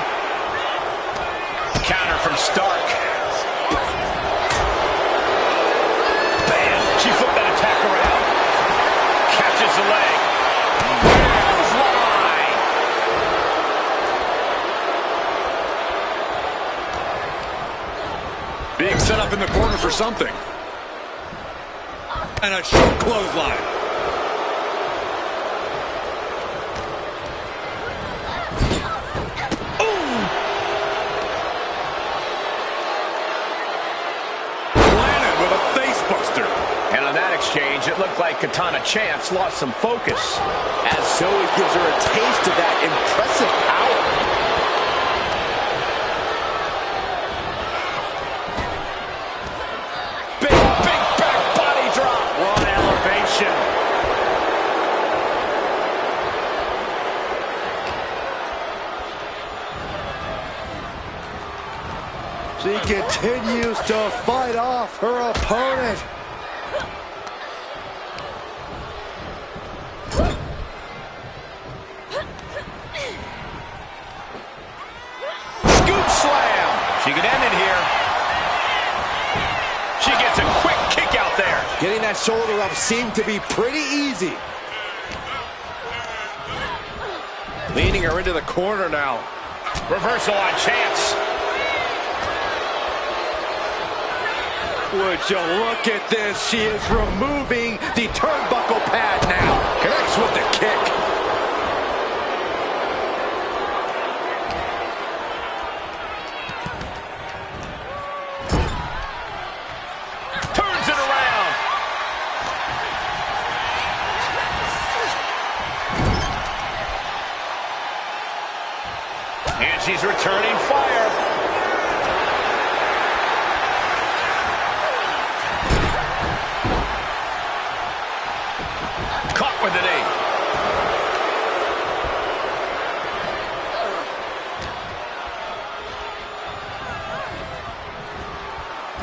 Speaker 4: Counter from Stark.
Speaker 1: Being set up in the corner for something. And a short clothesline.
Speaker 4: And on that exchange, it looked like Katana Chance lost some focus.
Speaker 2: As Zoe gives her a taste of that impressive power.
Speaker 4: Big back body drop. What elevation.
Speaker 2: She continues to fight off her opponent.
Speaker 4: Scoop slam. She could end it here. She gets a quick kick out there.
Speaker 2: Getting that shoulder up seemed to be pretty easy. Leading her into the corner now.
Speaker 4: Reversal on Chance.
Speaker 2: Would you look at this? She is removing the turnbuckle pad now. Connects with the kick.
Speaker 4: Turns it around. And she's returning fire. With an eight.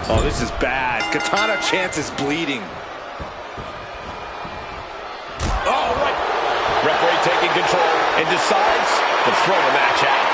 Speaker 2: Oh, this is bad. Katana Chance is bleeding.
Speaker 4: Oh, right. Referee taking control and decides to throw the match out.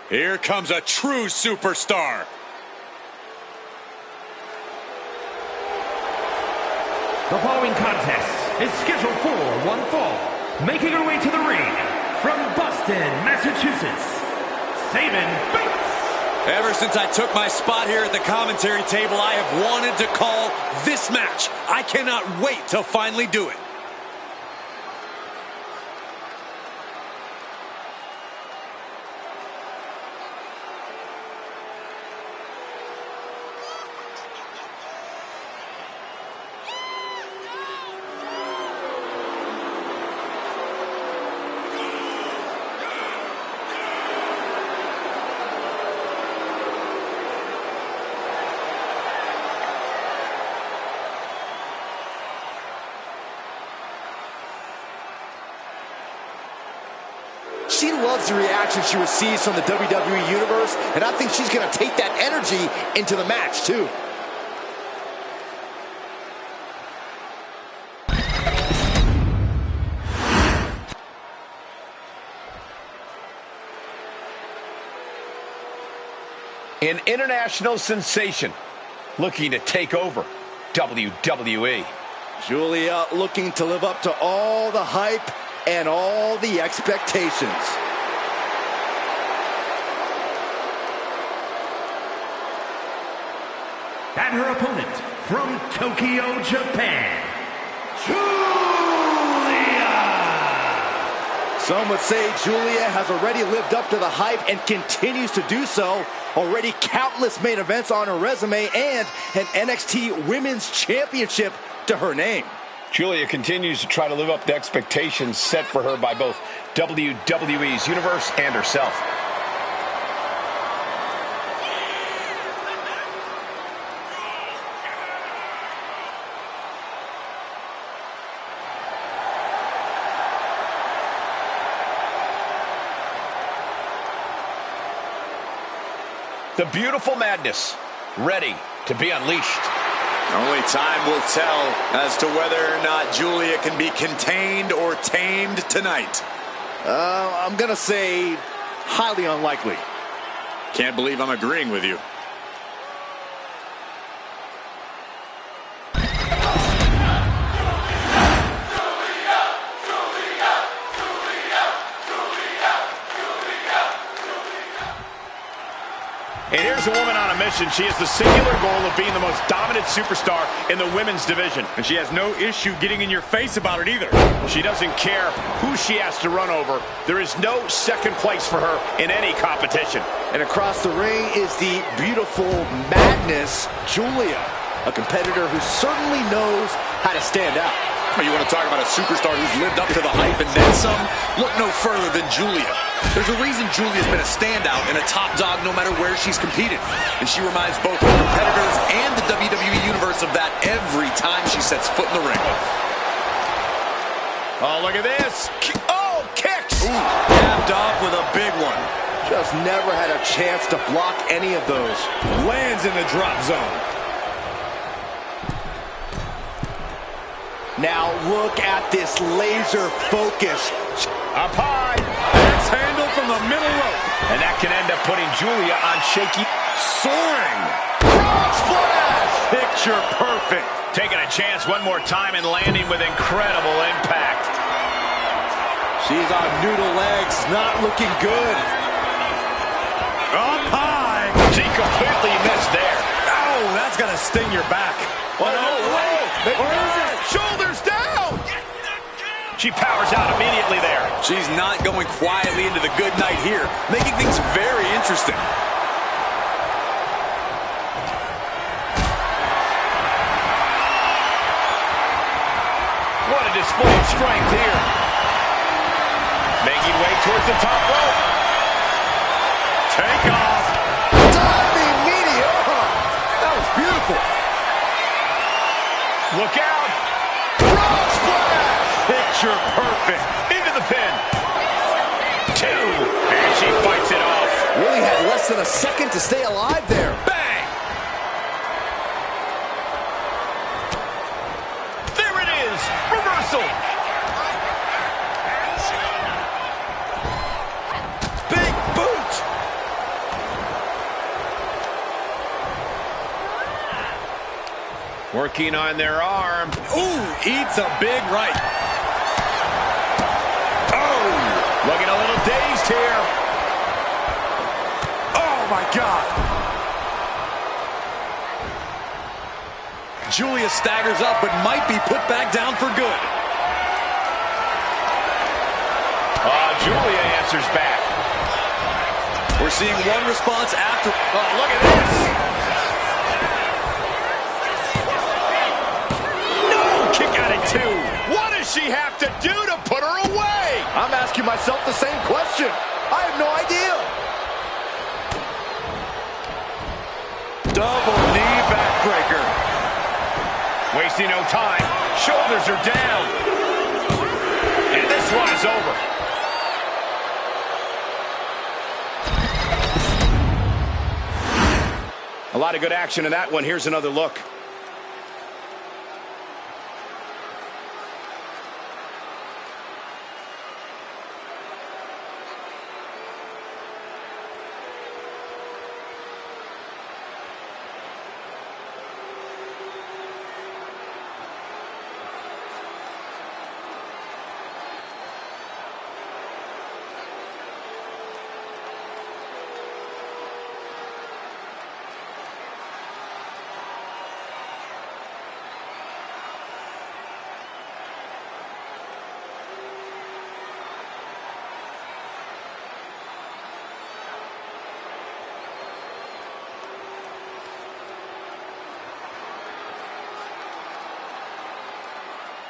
Speaker 1: Here comes a true superstar.
Speaker 3: The following contest is scheduled for one fall. Making her way to the ring from Boston, Massachusetts, Sabin Banks.
Speaker 1: Ever since I took my spot here at the commentary table, I have wanted to call this match. I cannot wait to finally do it.
Speaker 2: She loves the reaction she receives from the WWE Universe, and I think she's going to take that energy into the match, too.
Speaker 4: An international sensation looking to take over WWE.
Speaker 2: Julia looking to live up to all the hype and all the expectations.
Speaker 3: And her opponent from Tokyo, Japan, Julia.
Speaker 2: Some would say Julia has already lived up to the hype and continues to do so. Already countless main events on her resume and an NXT Women's Championship to her name.
Speaker 4: Julia continues to try to live up to expectations set for her by both WWE's Universe and herself. The beautiful madness, ready to be unleashed.
Speaker 1: Only time will tell as to whether or not Julia can be contained or tamed tonight.
Speaker 2: I'm going to say highly unlikely.
Speaker 1: Can't believe I'm agreeing with you.
Speaker 4: And here's a woman on a mission. She has the singular goal of being the most dominant superstar in the women's division.
Speaker 1: And she has no issue getting in your face about it either.
Speaker 4: She doesn't care who she has to run over. There is no second place for her in any competition.
Speaker 2: And across the ring is the beautiful madness, Julia, a competitor who certainly knows how to stand out.
Speaker 1: You want to talk about a superstar who's lived up to the hype and then some? Look no further than Julia. There's a reason Julia's been a standout and a top dog no matter where she's competed. And she reminds both her competitors and the WWE Universe of that every time she sets foot in the ring.
Speaker 4: Oh, look at this. Oh, kicks.
Speaker 1: Ooh, capped off with a big one.
Speaker 2: Just never had a chance to block any of those.
Speaker 1: Lands in the drop zone.
Speaker 2: Now look at this laser focus.
Speaker 4: Up high.
Speaker 1: Axe handle from the middle rope.
Speaker 4: And that can end up putting Julia on shaky.
Speaker 1: Soaring. Cross splash. Picture perfect.
Speaker 4: Taking a chance one more time and landing with incredible impact.
Speaker 2: She's on noodle legs, not looking good.
Speaker 1: Up high.
Speaker 4: She completely missed there.
Speaker 1: Oh, that's going to sting your back.
Speaker 4: Oh, no, wait.
Speaker 1: Where is it?
Speaker 4: Shoulders down. She powers out immediately there.
Speaker 1: She's not going quietly into the good night here, making things very interesting.
Speaker 4: What a display of strength here. Making way towards the top rope.
Speaker 1: Take off.
Speaker 2: Diving meteor. That was beautiful.
Speaker 4: Look out.
Speaker 2: Cross splash.
Speaker 1: Picture perfect.
Speaker 4: Into the pin. 2. And she fights it off.
Speaker 2: Really had less than a second to stay alive there.
Speaker 4: Bang. There it is. Reversal.
Speaker 1: Big boot.
Speaker 4: Working on their arm.
Speaker 1: Ooh, eats a big right.
Speaker 4: Oh, looking a little dazed here.
Speaker 1: Oh, my God. Julia staggers up, but might be put back down for good.
Speaker 4: Julia answers back.
Speaker 1: We're seeing one response after.
Speaker 4: Oh, look at this. No, kick out at 2. What does she have to do to put her away?
Speaker 2: I'm asking myself the same question. I have no idea.
Speaker 1: Double knee backbreaker.
Speaker 4: Wasting no time. Shoulders are down. And this one is over. A lot of good action in that one. Here's another look.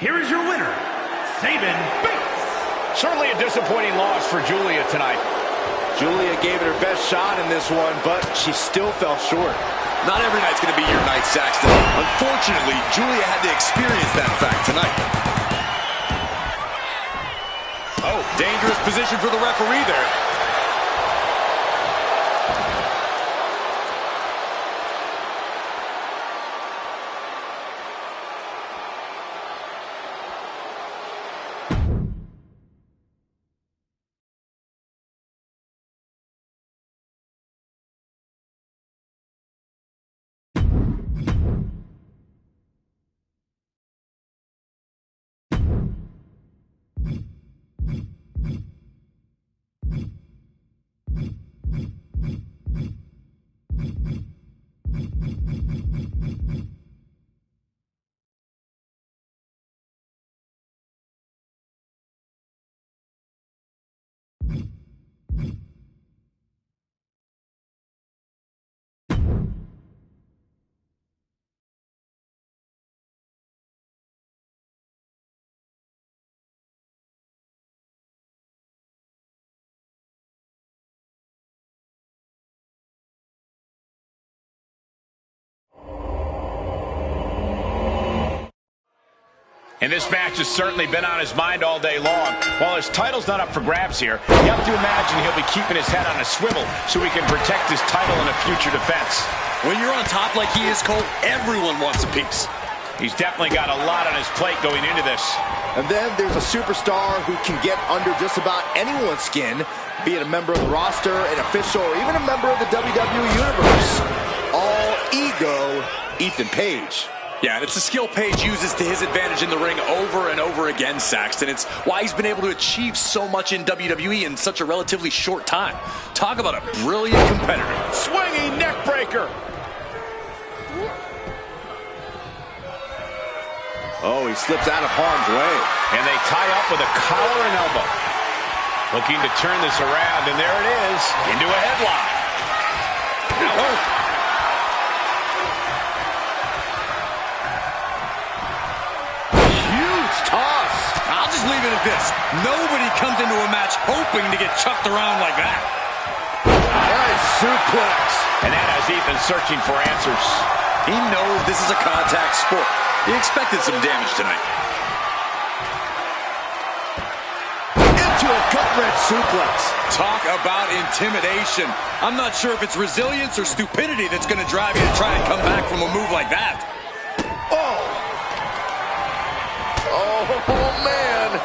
Speaker 3: Here is your winner, Sabin Bates.
Speaker 4: Certainly a disappointing loss for Julia tonight.
Speaker 2: Julia gave it her best shot in this one, but she still fell short.
Speaker 1: Not every night's going to be your night, Saxton. Unfortunately, Julia had to experience that fact tonight. Oh, dangerous position for the referee there.
Speaker 4: And this match has certainly been on his mind all day long. While his title's not up for grabs here, you have to imagine he'll be keeping his head on a swivel so he can protect his title in a future defense.
Speaker 1: When you're on top like he is, Cole, everyone wants a piece.
Speaker 4: He's definitely got a lot on his plate going into this.
Speaker 2: And then there's a superstar who can get under just about anyone's skin, be it a member of the roster, an official, or even a member of the WWE Universe. All ego, Ethan Page.
Speaker 1: Yeah, and it's a skill Page uses to his advantage in the ring over and over again, Saxton. It's why he's been able to achieve so much in WWE in such a relatively short time. Talk about a brilliant competitor.
Speaker 4: Swinging neck breaker.
Speaker 2: Oh, he slips out of harm's way.
Speaker 4: And they tie up with a collar and elbow. Looking to turn this around, and there it is, into a headlock. Oh.
Speaker 2: Toss.
Speaker 1: I'll just leave it at this. Nobody comes into a match hoping to get chucked around like that.
Speaker 2: Nice suplex.
Speaker 4: And that has Ethan searching for answers.
Speaker 1: He knows this is a contact sport. He expected some damage tonight.
Speaker 2: Into a gut-wrench suplex.
Speaker 1: Talk about intimidation. I'm not sure if it's resilience or stupidity that's going to drive you to try and come back from a move like that.
Speaker 2: Oh, man.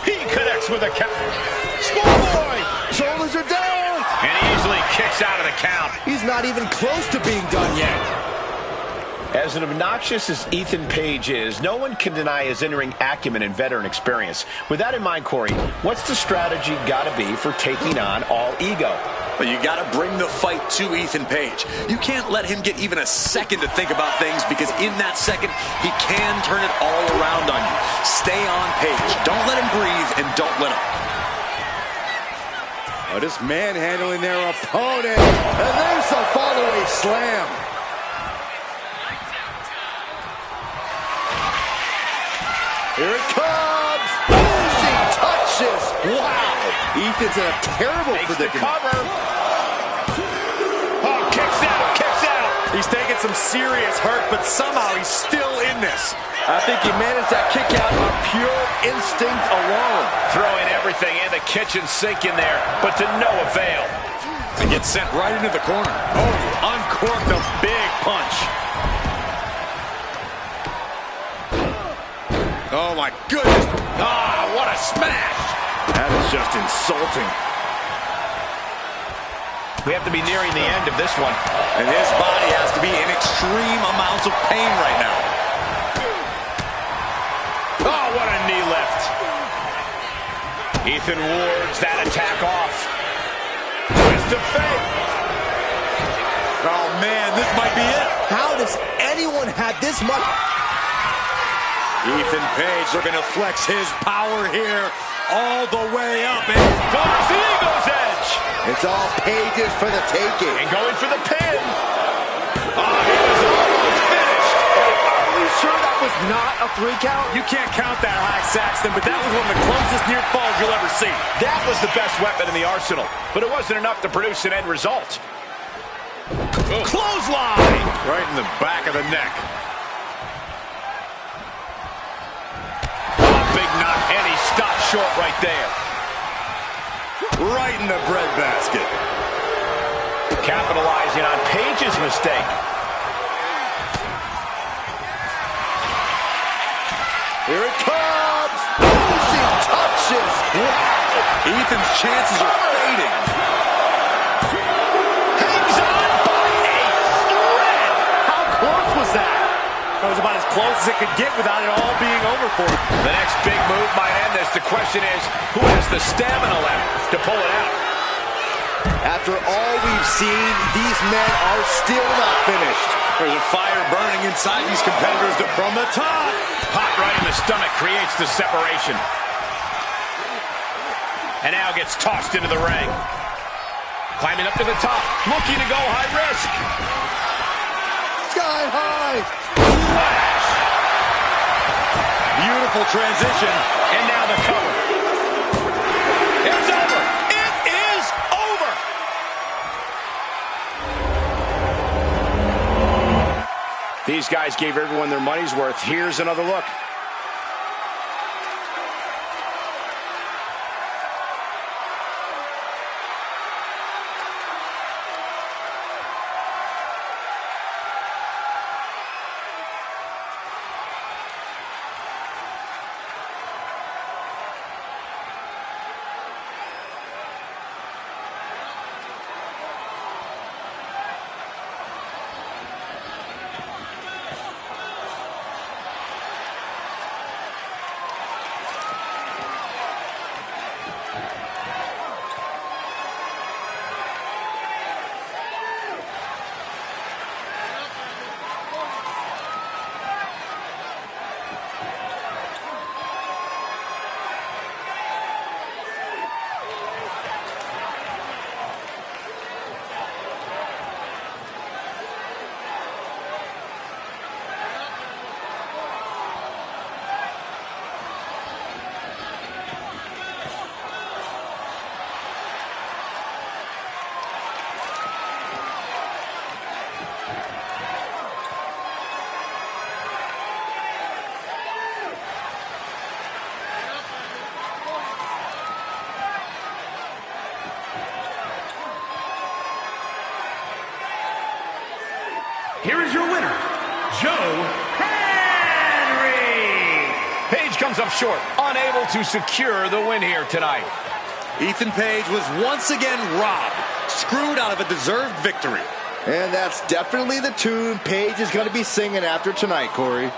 Speaker 4: He connects with a count. Schoolboy!
Speaker 2: Shoulders are down.
Speaker 4: And he easily kicks out of the count.
Speaker 2: He's not even close to being done yet.
Speaker 4: As obnoxious as Ethan Page is, no one can deny his in-ring acumen and veteran experience. With that in mind, Corey, what's the strategy got to be for taking on All Ego?
Speaker 1: But you got to bring the fight to Ethan Page. You can't let him get even a second to think about things, because in that second, he can turn it all around on you. Stay on Page. Don't let him breathe, and don't let him.
Speaker 2: Oh, just manhandling their opponent. And there's the fall-away slam. Here it comes! Finishing touches! Wow! Ethan's in a terrible predicament.
Speaker 4: Cover. Oh, kicks out, kicks out!
Speaker 1: He's taking some serious hurt, but somehow he's still in this.
Speaker 2: I think he managed that kick out on pure instinct alone.
Speaker 4: Throwing everything in the kitchen sink in there, but to no avail.
Speaker 1: And gets sent right into the corner. Oh, uncorked a big punch. Oh, my goodness. Ah, what a smash.
Speaker 2: That is just insulting.
Speaker 4: We have to be nearing the end of this one.
Speaker 1: And his body has to be in extreme amounts of pain right now.
Speaker 4: Oh, what a knee lift. Ethan wards that attack off. Twist of fate.
Speaker 1: Oh, man, this might be it.
Speaker 2: How does anyone have this much?
Speaker 1: Ethan Page looking to flex his power here all the way up. And
Speaker 4: Goes the Eagle's edge.
Speaker 2: It's all Pages for the taking.
Speaker 4: And going for the pin. Oh, he was almost finished.
Speaker 2: Are we sure that was not a 3 count?
Speaker 1: you can't count that high, Saxton, but that was one of the closest near falls you'll ever see.
Speaker 4: That was the best weapon in the arsenal, but it wasn't enough to produce an end result. Oh. Clothesline!
Speaker 1: Right in the back of the neck.
Speaker 4: Big knock, and he stopped short right there.
Speaker 1: Right in the breadbasket.
Speaker 4: Capitalizing on Page's mistake.
Speaker 2: Here it comes! Finishing touches!
Speaker 1: Wow! Ethan's chances are fading.
Speaker 4: Hangs on by a thread!
Speaker 1: How close was that? That was about as close as it could get without it all being over for him.
Speaker 4: The next big move might end this. The question is, who has the stamina left to pull it out?
Speaker 2: After all we've seen, these men are still not finished.
Speaker 1: There's a fire burning inside these competitors from the top.
Speaker 4: Hot right in the stomach creates the separation. And now gets tossed into the ring. Climbing up to the top, looking to go high risk.
Speaker 2: Sky high!
Speaker 4: Flash!
Speaker 1: Beautiful transition.
Speaker 4: And now the cover. It's over! It's These guys gave everyone their money's worth. Here's another look.
Speaker 3: Here is your winner, Joe Henry.
Speaker 4: Page comes up short, unable to secure the win here tonight.
Speaker 1: Ethan Page was once again robbed, screwed out of a deserved victory.
Speaker 2: And that's definitely the tune Page is going to be singing after tonight, Corey.